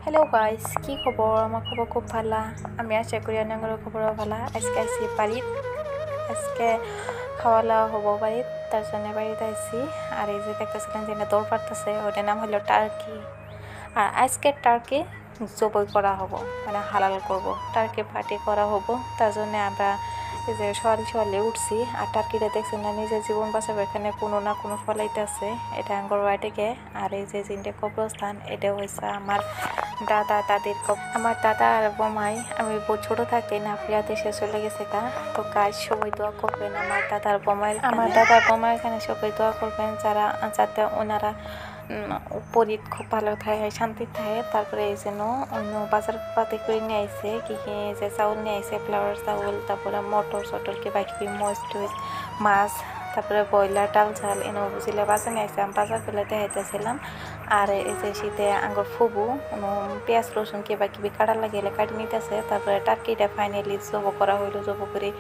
Hello guys, কি খবর? আমার খবর খুব ভালো। আমি আশা করি অনেকের খবরও ভালো। আজকে আইসি বাড়িত। আজকে খাওয়া দাওয়া হবো বাড়িত, তার জন্য বাড়িতে আইসি। আর এই যে দেখতেছিলাম যে দৌড় পারতেছে, ওটার নাম হলো টার্কি। আর আজকে টার্কি জবাই করা হবো, মানে হালাল করব, টার্কি পার্টি করা হবো। তার জন্য আমরা এই যে সকালে উঠছি। আর টার্কিটা দেখছেন না, নিজের জীবন বাঁচাবে এখানে কোনো না কোনো ফলাইতে আছে। এটা আঙ্গর বাড়িতে। আর এই যে জিনটা কবরস্থান, এটা হয়েছে আমার দাদা দাদির আমার দাদা আর বোমাই। আমি ছোটো থাকতে না প্রিয়া দেশে চলে গেছে তা। তো কাজ সবাই দোয়া করবেন আমার দাদার বোমার এখানে সবাই দোয়া করবেন, যাতে ওনারা পরিত খুব ভালো থাকে, শান্তি থাকে। তারপরে এই যেন অন্য বাজার পাতি করে নিয়ে আইসে কি যে চাউল নিয়ে আইসে, ফ্লাওয়ার চাউল, তারপরে মটর চটর কিবা কিবি, মরিচ টরিচ, মাছ, তারপরে ব্রয়লার, ডাল ঝাল এনে বুঝিলে বাজার নিয়ে আইসে। আমি বাজার ফেলে দেখাইতেছিলাম। আর এই যে শীতে আঙ্গুর ফুবু পেঁয়াজ রসুন কিবা কিবি কাটা লাগিয়ে কাটি নিতেছে। তারপরে টার্কিটা ফাইনালি জব করা হইলো, জব করে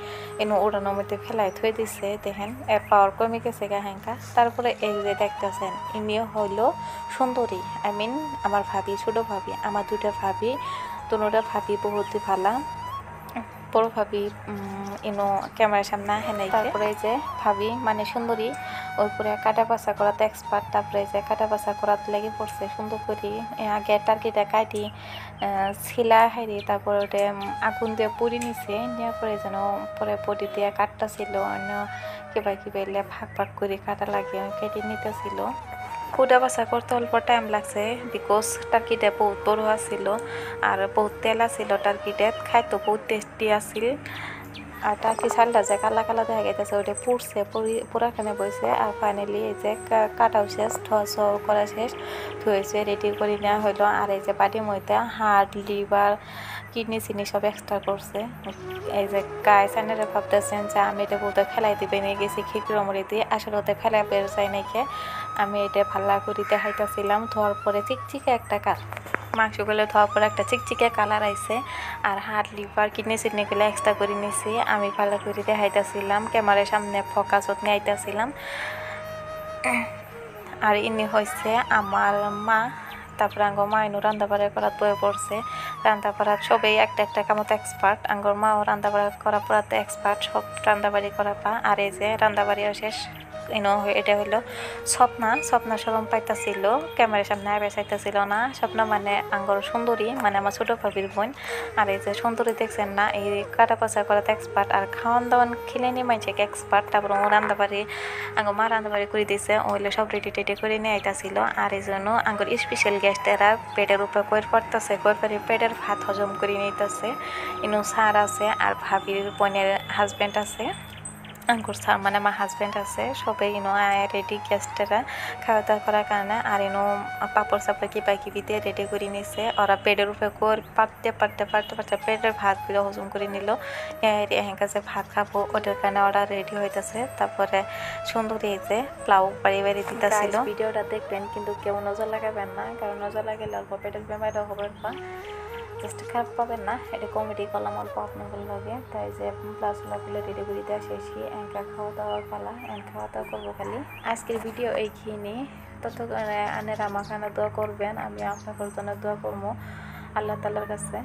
এনে ওড়ানোর মধ্যে ফেলাই থই দিছে। দেখেন পাওয়ার কমে গেছে গাহেঙ্কা। তারপরে এই যে দেখতেছেন ইনিও হইলো সুন্দরী, আমার ভাবি, ছোটো ভাবি। আমার দুটা ভাবি, দুটা ভাবি বহুত ভালো। বড় ভাবি ইনো ক্যামেরার সামনে আহে নাই। তারপরে যে ভাবি মানে সুন্দরী, ওই করে কাটা বাছা করাতে এক্সপার্ট। তারপরে যে কাটা বাছা করাতে লেগে পড়ছে সুন্দর করি। আগে টার্কিটা কাটি ছিলা হাইরি, তারপরে ওটা আগুন দিয়ে পুড়ি নিছে। নেওয়ার পরে যেন পরে পটি দিয়ে কাটটা ছিল, অন্য কিবা কিবা এলে ভাগ ভাগ করে কাটা লাগে কেটে নিতেছিল। কুটা বাছা করতে অল্প টাইম লাগছে, বিকজ টার্কিটা বহুত বড় আছিল আর বহুত তেল আছিল। টার্কিটাত খাইতো বহুত টেস্টি আছিল। আর টার্কি চালটা যে কালা কালা দেখা গেছে, ওইটা পুড়ছে, পুরাখানে বইছে। আর ফাইনালি এই যে কাটাও শেষ, ধোয়া করা শেষ, ধুয়েছে রেডি করে নেওয়া হইলো। আর এই যে বাটির মধ্যে হার্ট, লিভার, কিডনি চিনি সব এক্সট্রা করছে। এই যে গায়ে চ্যানেলে ভাবতেছেন যে আমি এটা বলতে ফেলাই দিবে নিয়ে গেছি খিচুড়ি মুড়ি দিয়ে, আসলে ওতে ফেলাই বের যায় নাকি। আমি এটা ভাল্লা করে দেখাইতেছিলাম। ধোয়ার পরে চিকচিকে একটা মাংসগুলো ধোয়ার পরে একটা চিকচিকে কালার আইছে। আর হার্ট, লিভার, কিডনি সিডনিগুলো এক্সট্রা করে নিছি। আমি ভালো করে দেখাইতেছিলাম, ক্যামেরার সামনে ফোকাসত নিয়ে আইতেছিলাম। আর ইনি হয়েছে আমার মা। তারপরে আঙ্গর মা ইনু রান্দাবাড়া করাত বয়ে পড়ছে। রান্দাবাড়া সবেই একটা একটা কামত এক্সপার্ট। আঙ্গর মাও রান্দাবাড়া করা পড়াতে এক্সপার্ট, সব রান্দাবাড়ি করা পা। আর এই যে রান্দাবাড়িও শেষ। এটা হইলো স্বপ্না সরম পাইতাছিল, ক্যামেরার সামনে আইবে চাইতেছিল না। স্বপ্না মানে আঙ্গর সুন্দরী, মানে আমার ছোটো ভাবির বোন। আর এই যে সুন্দরী দেখছেন না, এই কাটা পাচার করাতে এক্সপার্ট। আর খাওয়ান দাওয়ান খেলে নিয়ে মাইছে এক্সপার্ট। তারপর ও রান্দাবাড়ি আঙ্গর মা রান্দাবাড়ি করে দিছে, ওইলে সব রেডি টেডি করে নিয়ে আইতাছিল। আর এই জন্য আঙ্গর স্পেশাল গেস্টেরা পেটের উপরে কয়ের পড়তেছে, পেটের ভাত হজম করে নিতেছে। ইনু স্যার আছে আর ভাবির বোনের হাজব্যান্ড আছে। আঙ্কুর স্যার মানে আমার হাজব্যান্ড আছে। সবাই রেডি গেস্টেরা খাওয়া দাওয়া করার কারণে। আর পাপড় সাপড় কিবা কিবি দিয়ে রেডি করে নিছে। ওরা পেটের উপরে পারতে পেটের ভাতগুলো হজম করে নিল। এখান কাছে ভাত খাবো, ওটার কারণে ওরা রেডি হইতেছে। তারপরে সুন্দর এই যে প্লাউ বাড়ি দিতেছিল। ভিডিওটা দেখবেন কিন্তু কেউ নজর লাগাবেন না, কারণ নজর লাগালে অল্প পেটের বেমারও হবে বা জাস্ট খারাপ পাবেন না। এটা কমেডি করলাম অল্প আপনাদের লগে। তাই যে প্লাসগুলো রেডি করে দেওয়া শেষই একা খাওয়া দাওয়ার পালা, খাওয়া দাওয়া করবো খালি। আজকের ভিডিও এইখানে। ততক্ষণে আনের আমার খানা দোয়া করবেন, আমি আপনাদের জন্য দোয়া করবো আল্লাহ তাআলার কাছে।